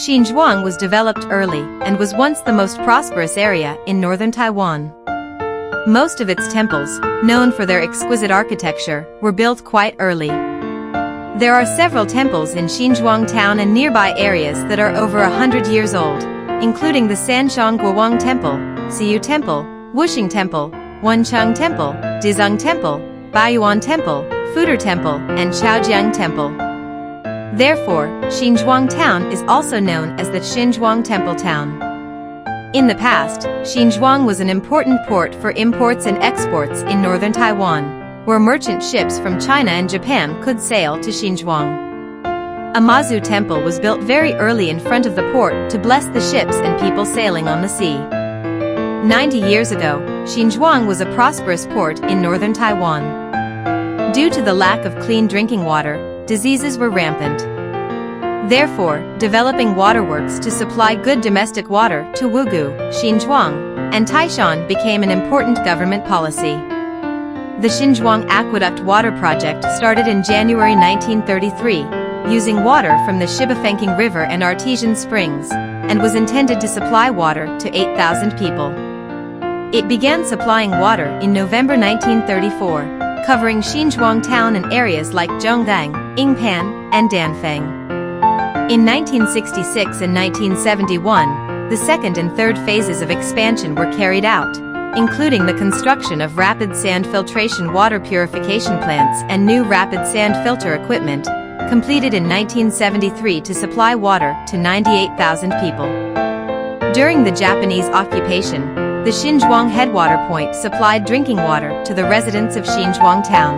Xindian was developed early and was once the most prosperous area in northern Taiwan. Most of its temples, known for their exquisite architecture, were built quite early. There are several temples in Xindian town and nearby areas that are over 100 years old, including the Sanxiang Guowang Temple, Siyu Temple, Wuxing Temple, Wencheng Temple, Dizeng Temple, Baiyuan Temple, Fuder Temple, and Chaojiang Temple. Therefore, Xindian town is also known as the Xindian Temple Town. In the past, Xindian was an important port for imports and exports in northern Taiwan, where merchant ships from China and Japan could sail to Xindian. A Mazu temple was built very early in front of the port to bless the ships and people sailing on the sea. 90 years ago, Xindian was a prosperous port in northern Taiwan. Due to the lack of clean drinking water, diseases were rampant. Therefore, developing waterworks to supply good domestic water to Wugu, Xindian, and Taishan became an important government policy. The Xindian Aqueduct Water Project started in January 1933, using water from the Shihmen River and artesian springs, and was intended to supply water to 8,000 people. It began supplying water in November 1934, covering Xindian town and areas like Zhonggang, Yingpan, and Danfeng. In 1966 and 1971, the second and third phases of expansion were carried out, including the construction of rapid sand filtration water purification plants and new rapid sand filter equipment, completed in 1973 to supply water to 98,000 people. During the Japanese occupation, the Xindian headwater point supplied drinking water to the residents of Xindian town.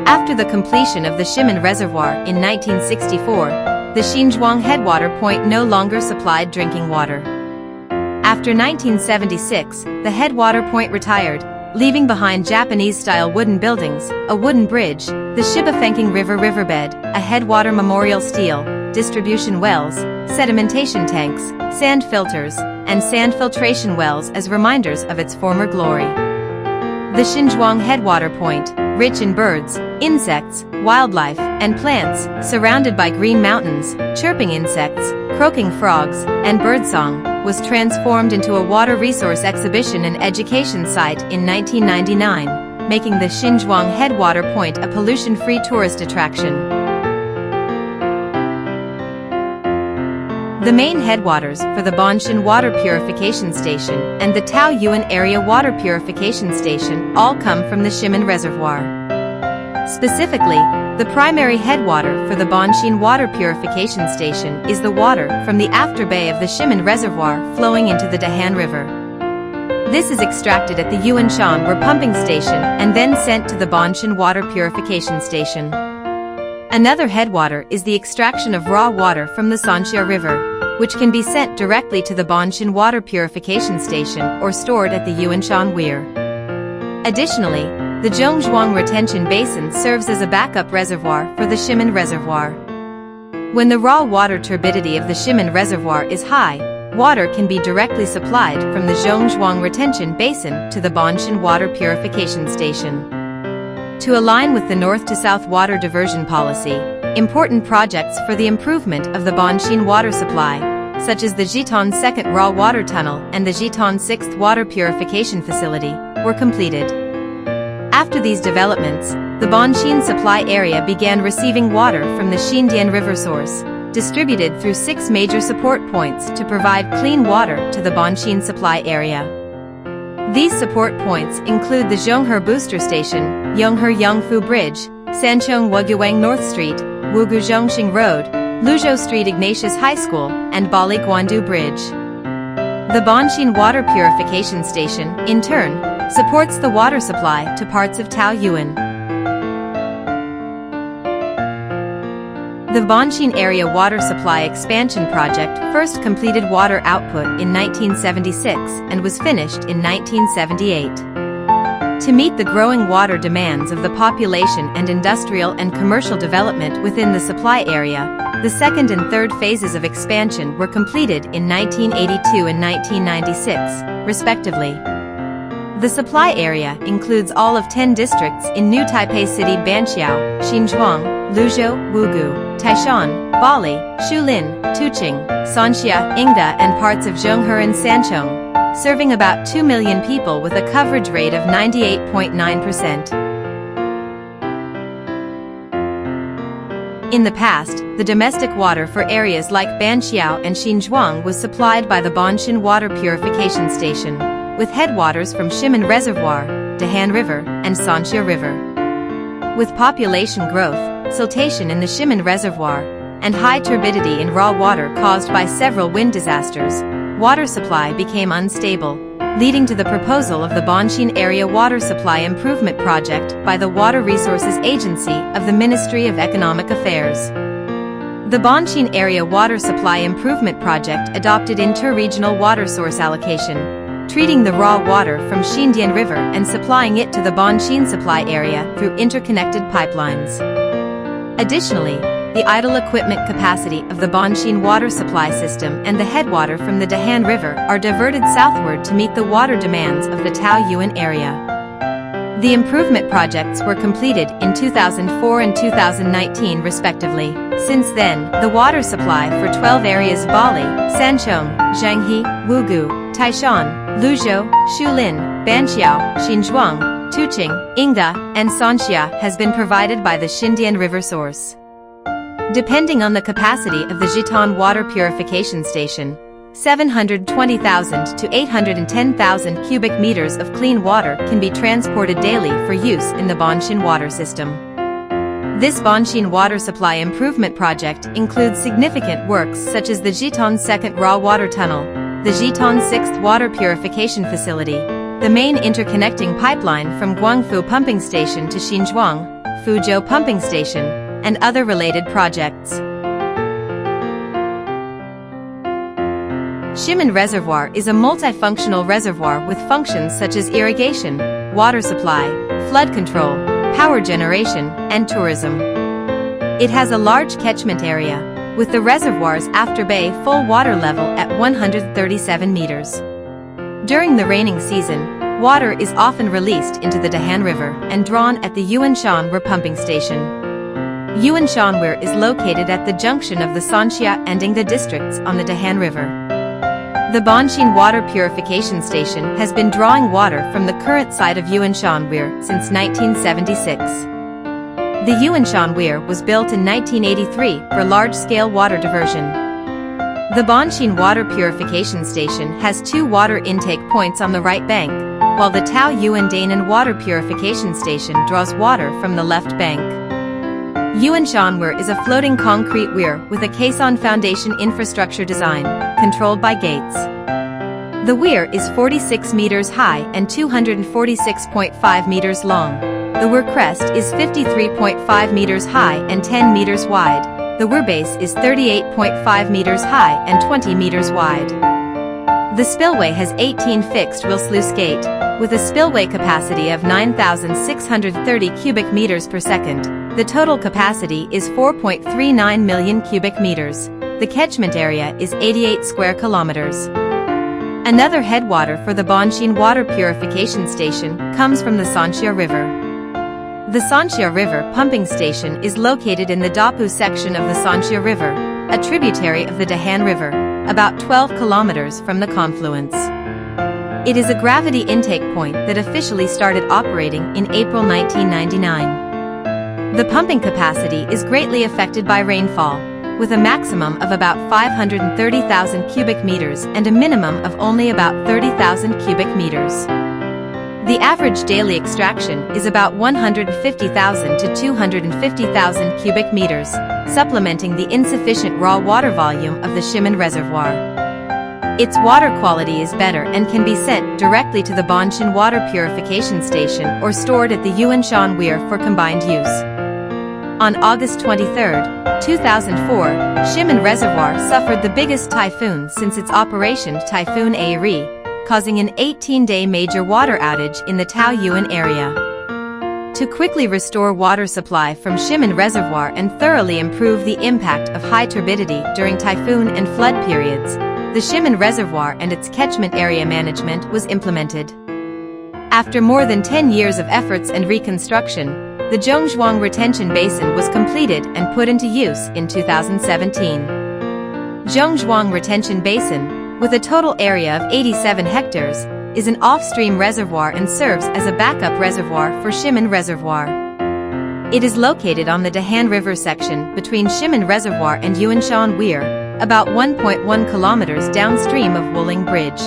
After the completion of the Shihmen Reservoir in 1964, the Xindian headwater point no longer supplied drinking water. After 1976, the headwater point retired, leaving behind Japanese-style wooden buildings, a wooden bridge, the Shihmen River riverbed, a headwater memorial steel, distribution wells, sedimentation tanks, sand filters, and sand filtration wells as reminders of its former glory. The Xindian headwater point, rich in birds, insects, wildlife, and plants, surrounded by green mountains, chirping insects, croaking frogs, and birdsong, was transformed into a water resource exhibition and education site in 1999, making the Xindian headwater point a pollution-free tourist attraction. The main headwaters for the Banxin Water Purification Station and the Taoyuan Area Water Purification Station all come from the Shihmen Reservoir. Specifically, the primary headwater for the Banxin Water Purification Station is the water from the afterbay of the Shihmen Reservoir flowing into the Dahan River. This is extracted at the Yuanshan Weir pumping station and then sent to the Banxin Water Purification Station. Another headwater is the extraction of raw water from the Sanxia River, which can be sent directly to the Banxin Water Purification Station or stored at the Yuanshan Weir. Additionally, the Zhongzhuang Retention Basin serves as a backup reservoir for the Shihmen Reservoir. When the raw water turbidity of the Shihmen Reservoir is high, water can be directly supplied from the Zhongzhuang Retention Basin to the Banxin Water Purification Station. To align with the North-to-South Water Diversion policy, important projects for the improvement of the Banxin water supply, such as the Jitan 2nd Raw Water Tunnel and the Jitan 6th Water Purification Facility, were completed. After these developments, the Banxin supply area began receiving water from the Xindian River source, distributed through 6 major support points to provide clean water to the Banxin supply area. These support points include the Zhonghe Booster Station, Yonghe Yangfu Bridge, Sanchong Waguang North Street, Wugu Zhongxing Road, Luzhou Street Ignatius High School, and Bali Guandu Bridge. The Banxin Water Purification Station, in turn, supports the water supply to parts of Taoyuan. The Banxin Area Water Supply Expansion Project first completed water output in 1976 and was finished in 1978. To meet the growing water demands of the population and industrial and commercial development within the supply area, the second and third phases of expansion were completed in 1982 and 1996, respectively. The supply area includes all of 10 districts in New Taipei City: Banqiao, Xinzhuang, Luzhou, Wugu, Taishan, Bali, Shulin, Tuqing, Sanxia, Yingda, and parts of Zhonghe and Sanchong, serving about 2 million people with a coverage rate of 98.9%. In the past, the domestic water for areas like Banqiao and Xinzhuang was supplied by the Banxin Water Purification Station, with headwaters from Shihmen Reservoir, Dahan River, and Sanxia River. With population growth, siltation in the Shihmen Reservoir, and high turbidity in raw water caused by several wind disasters, water supply became unstable, leading to the proposal of the Banxin Area Water Supply Improvement Project by the Water Resources Agency of the Ministry of Economic Affairs. The Banxin Area Water Supply Improvement Project adopted inter-regional water source allocation, treating the raw water from Xindian River and supplying it to the Banxin supply area through interconnected pipelines. Additionally, the idle equipment capacity of the Banxin water supply system and the headwater from the Dahan River are diverted southward to meet the water demands of the Taoyuan area. The improvement projects were completed in 2004 and 2019 respectively. Since then, the water supply for 12 areas: Bali, Sanchong, Zhanghe, Wugu, Taishan, Luzhou, Shulin, Banqiao, Xinzhuang, Tuqing, Yingda, and Sanxia has been provided by the Xindian River source. Depending on the capacity of the Zhitan Water Purification Station, 720,000 to 810,000 cubic meters of clean water can be transported daily for use in the Banxin water system. This Banxin water supply improvement project includes significant works such as the Zhitan Second Raw Water Tunnel, the Zhitan Sixth Water Purification Facility, the main interconnecting pipeline from Guangfu Pumping Station to Xinzhuang, Fuzhou Pumping Station, and other related projects. Shihmen Reservoir is a multifunctional reservoir with functions such as irrigation, water supply, flood control, power generation, and tourism. It has a large catchment area, with the reservoir's after bay full water level at 137 meters. During the raining season, water is often released into the Dahan River and drawn at the Yuanshan Weir pumping station. Yuanshan Weir is located at the junction of the Sanxia and Yingda districts on the Dahan River. The Banxin Water Purification Station has been drawing water from the current site of Yuanshan Weir since 1976. The Yuanshan Weir was built in 1983 for large-scale water diversion. The Banxin Water Purification Station has 2 water intake points on the right bank, while the Taoyuan Danan Water Purification Station draws water from the left bank. Yuanshan Weir is a floating concrete weir with a caisson foundation infrastructure design, controlled by gates. The weir is 46 meters high and 246.5 meters long. The weir crest is 53.5 meters high and 10 meters wide. The weir base is 38.5 meters high and 20 meters wide. The spillway has 18 fixed-wheel sluice gate, with a spillway capacity of 9,630 cubic meters per second. The total capacity is 4.39 million cubic meters. The catchment area is 88 square kilometers. Another headwater for the Banxin Water Purification Station comes from the Sanxia River. The Sanxia River pumping station is located in the Dapu section of the Sanxia River, a tributary of the Dahan River, about 12 kilometers from the confluence. It is a gravity intake point that officially started operating in April 1999. The pumping capacity is greatly affected by rainfall, with a maximum of about 530,000 cubic meters and a minimum of only about 30,000 cubic meters. The average daily extraction is about 150,000 to 250,000 cubic meters, supplementing the insufficient raw water volume of the Shihmen Reservoir. Its water quality is better and can be sent directly to the Banxin Water Purification Station or stored at the Yuanshan Weir for combined use. On August 23, 2004, Shihmen Reservoir suffered the biggest typhoon since its operation, Typhoon Airi, causing an 18-day major water outage in the Taoyuan area. To quickly restore water supply from Shihmen Reservoir and thoroughly improve the impact of high turbidity during typhoon and flood periods, the Shihmen Reservoir and its catchment area management was implemented. After more than 10 years of efforts and reconstruction, the Zhongzhuang Retention Basin was completed and put into use in 2017. Zhongzhuang Retention Basin, with a total area of 87 hectares, is an off-stream reservoir and serves as a backup reservoir for Shihmen Reservoir. It is located on the Dahan River section between Shihmen Reservoir and Yuanshan Weir, about 1.1 kilometers downstream of Wuling Bridge.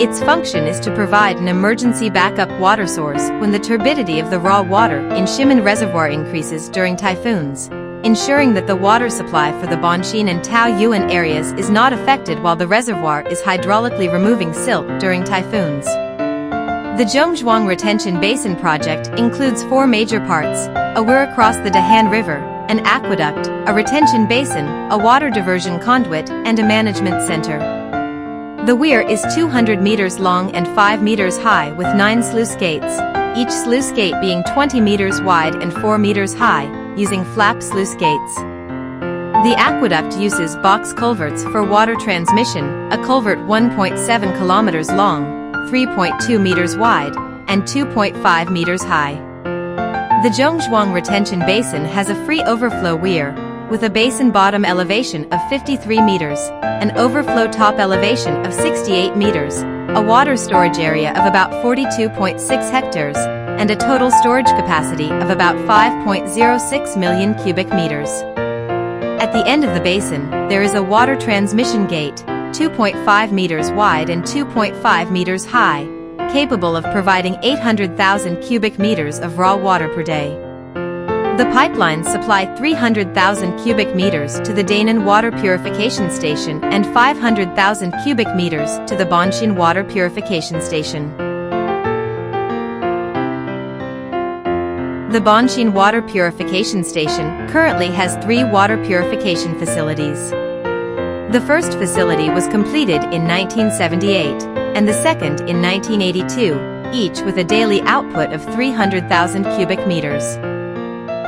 Its function is to provide an emergency backup water source when the turbidity of the raw water in Shihmen Reservoir increases during typhoons, ensuring that the water supply for the Banxin and Taoyuan areas is not affected while the reservoir is hydraulically removing silt during typhoons. The Zhongzhuang Retention Basin project includes 4 major parts: a weir across the Dahan River, an aqueduct, a retention basin, a water diversion conduit, and a management center. The weir is 200 meters long and 5 meters high with 9 sluice gates, each sluice gate being 20 meters wide and 4 meters high, using flap sluice gates. The aqueduct uses box culverts for water transmission, a culvert 1.7 kilometers long, 3.2 meters wide, and 2.5 meters high. The Zhongzhuang Retention Basin has a free overflow weir, with a basin bottom elevation of 53 meters, an overflow top elevation of 68 meters, a water storage area of about 42.6 hectares, and a total storage capacity of about 5.06 million cubic meters. At the end of the basin, there is a water transmission gate, 2.5 meters wide and 2.5 meters high, capable of providing 800,000 cubic meters of raw water per day. The pipelines supply 300,000 cubic meters to the Dahan Water Purification Station and 500,000 cubic meters to the Banxin Water Purification Station. The Banxin Water Purification Station currently has 3 water purification facilities. The first facility was completed in 1978, and the second in 1982, each with a daily output of 300,000 cubic meters.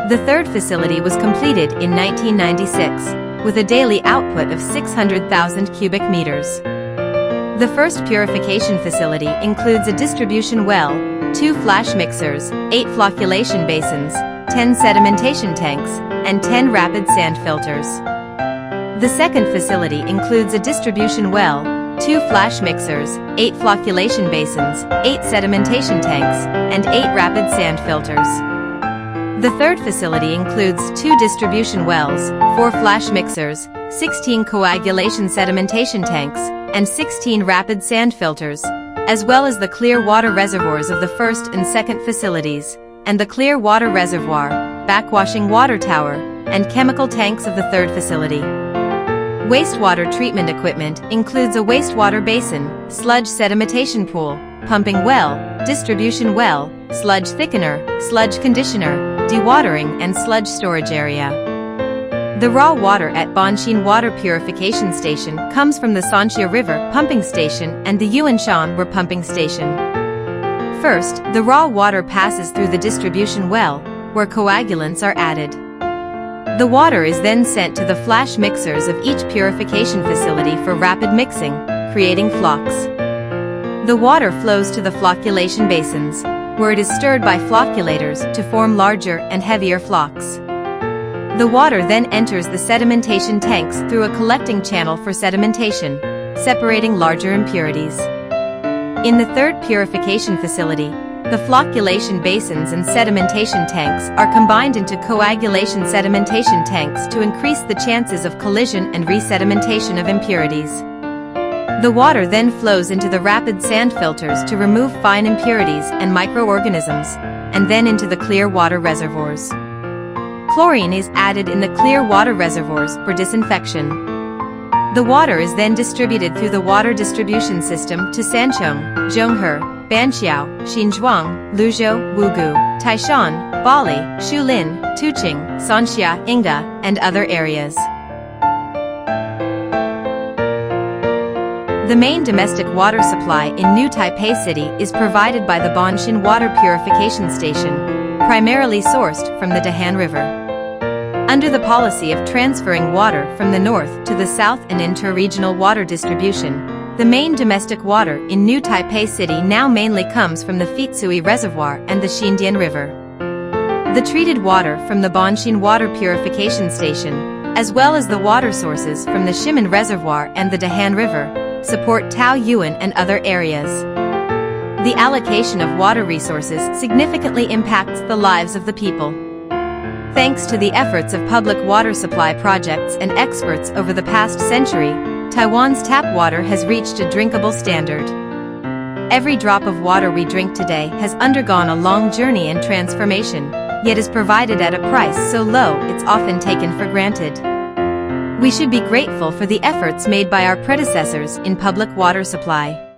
The third facility was completed in 1996, with a daily output of 600,000 cubic meters. The first purification facility includes a distribution well, 2 flash mixers, 8 flocculation basins, 10 sedimentation tanks, and 10 rapid sand filters. The second facility includes a distribution well, 2 flash mixers, 8 flocculation basins, 8 sedimentation tanks, and 8 rapid sand filters. The third facility includes 2 distribution wells, 4 flash mixers, 16 coagulation sedimentation tanks, and 16 rapid sand filters, as well as the clear water reservoirs of the first and second facilities, and the clear water reservoir, backwashing water tower, and chemical tanks of the third facility. Wastewater treatment equipment includes a wastewater basin, sludge sedimentation pool, pumping well, distribution well, sludge thickener, sludge conditioner, dewatering and sludge storage area. The raw water at Banxin Water Purification Station comes from the Sanxia River pumping station and the Yuanshan Weir pumping station. First, the raw water passes through the distribution well, where coagulants are added. The water is then sent to the flash mixers of each purification facility for rapid mixing, creating flocks. The water flows to the flocculation basins, where it is stirred by flocculators to form larger and heavier flocks. The water then enters the sedimentation tanks through a collecting channel for sedimentation, separating larger impurities. In the third purification facility, the flocculation basins and sedimentation tanks are combined into coagulation sedimentation tanks to increase the chances of collision and resedimentation of impurities. The water then flows into the rapid sand filters to remove fine impurities and microorganisms, and then into the clear water reservoirs. Chlorine is added in the clear water reservoirs for disinfection. The water is then distributed through the water distribution system to Sancheng, Zhonghe, Banqiao, Xinzhuang, Luzhou, Wugu, Taishan, Bali, Shulin, Tuqing, Sanxia, Inga, and other areas. The main domestic water supply in New Taipei City is provided by the Banxin Water Purification Station, primarily sourced from the Dahan River. Under the policy of transferring water from the north to the south and inter-regional water distribution, The main domestic water in New Taipei City now mainly comes from the Banxin Reservoir and the Xindian River. The treated water from the Banxin Water Purification Station, as well as the water sources from the Shihmen Reservoir and the Dahan River, support Taoyuan and other areas. The allocation of water resources significantly impacts the lives of the people. Thanks to the efforts of public water supply projects and experts over the past century, Taiwan's tap water has reached a drinkable standard. Every drop of water we drink today has undergone a long journey and transformation, yet is provided at a price so low it's often taken for granted. We should be grateful for the efforts made by our predecessors in public water supply.